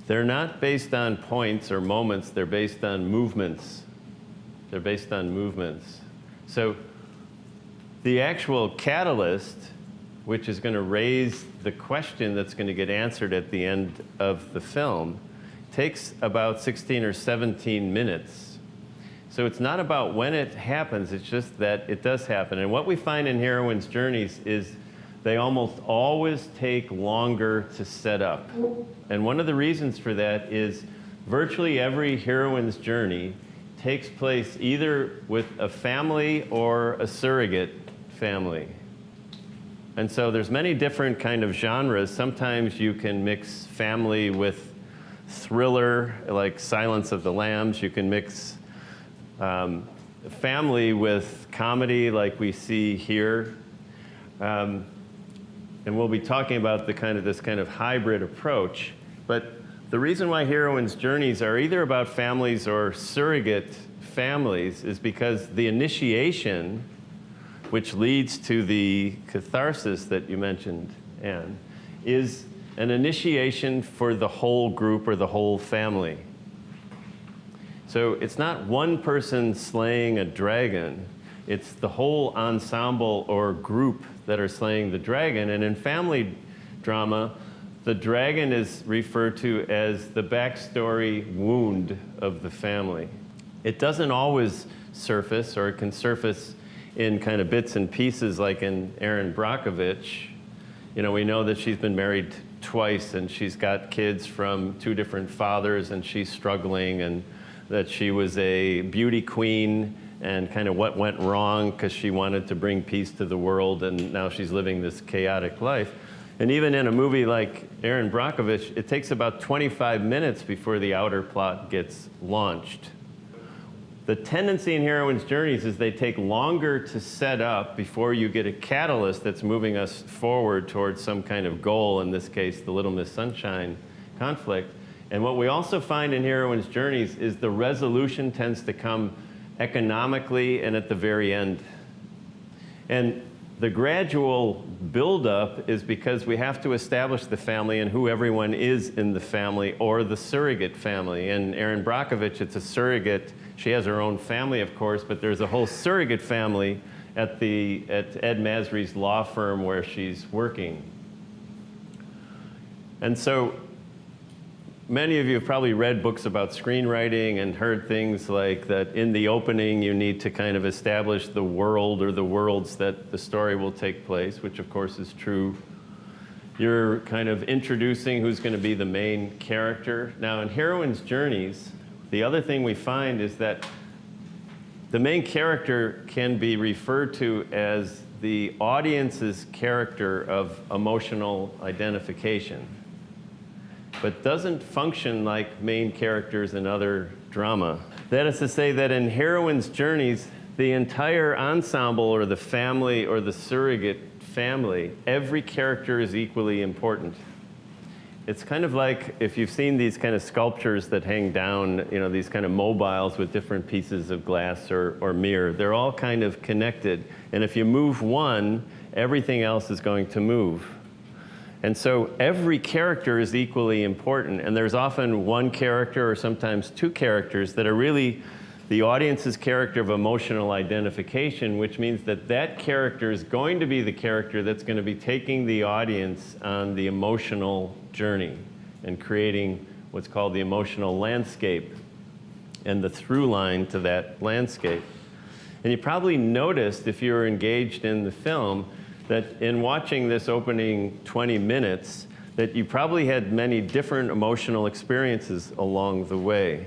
They're not based on points or moments, they're based on movements. They're based on movements. So the actual catalyst, which is going to raise the question that's going to get answered at the end of the film, takes about 16 or 17 minutes. So it's not about when it happens, it's just that it does happen. And what we find in heroines' journeys is they almost always take longer to set up. And one of the reasons for that is virtually every heroine's journey takes place either with a family or a surrogate family. And so there's many different kind of genres. Sometimes you can mix family with thriller, like Silence of the Lambs. You can mix family with comedy, like we see here. And we'll be talking about this kind of hybrid approach. But the reason why heroines' journeys are either about families or surrogate families is because the initiation, which leads to the catharsis that you mentioned, Anne, is an initiation for the whole group or the whole family. So it's not one person slaying a dragon, it's the whole ensemble or group that are slaying the dragon. And in family drama, the dragon is referred to as the backstory wound of the family. It doesn't always surface, or it can surface in kind of bits and pieces, like in Erin Brockovich. You know, we know that she's been married twice and she's got kids from 2 different fathers and she's struggling, and that she was a beauty queen and kind of what went wrong because she wanted to bring peace to the world, and now she's living this chaotic life. And even in a movie like Erin Brockovich, it takes about 25 minutes before the outer plot gets launched. The tendency in heroines' journeys is they take longer to set up before you get a catalyst that's moving us forward towards some kind of goal, in this case, the Little Miss Sunshine conflict. And what we also find in heroines' journeys is the resolution tends to come economically and at the very end. And the gradual buildup is because we have to establish the family and who everyone is in the family, or the surrogate family. In Erin Brockovich, it's a surrogate. She has her own family, of course, but there's a whole surrogate family at Ed Masry's law firm where she's working. And so many of you have probably read books about screenwriting and heard things like that in the opening you need to kind of establish the world or the worlds that the story will take place, which of course is true. You're kind of introducing who's going to be the main character. Now in heroines' journeys, the other thing we find is that the main character can be referred to as the audience's character of emotional identification, but doesn't function like main characters in other drama. That is to say that in heroines' journeys, the entire ensemble or the family or the surrogate family, every character is equally important. It's kind of like if you've seen these kind of sculptures that hang down, you know, these kind of mobiles with different pieces of glass or mirror. They're all kind of connected. And if you move one, everything else is going to move. And so every character is equally important. And there's often one character or sometimes 2 characters that are really the audience's character of emotional identification, which means that that character is going to be the character that's going to be taking the audience on the emotional journey and creating what's called the emotional landscape and the through line to that landscape. And you probably noticed, if you were engaged in the film, that in watching this opening 20 minutes, that you probably had many different emotional experiences along the way.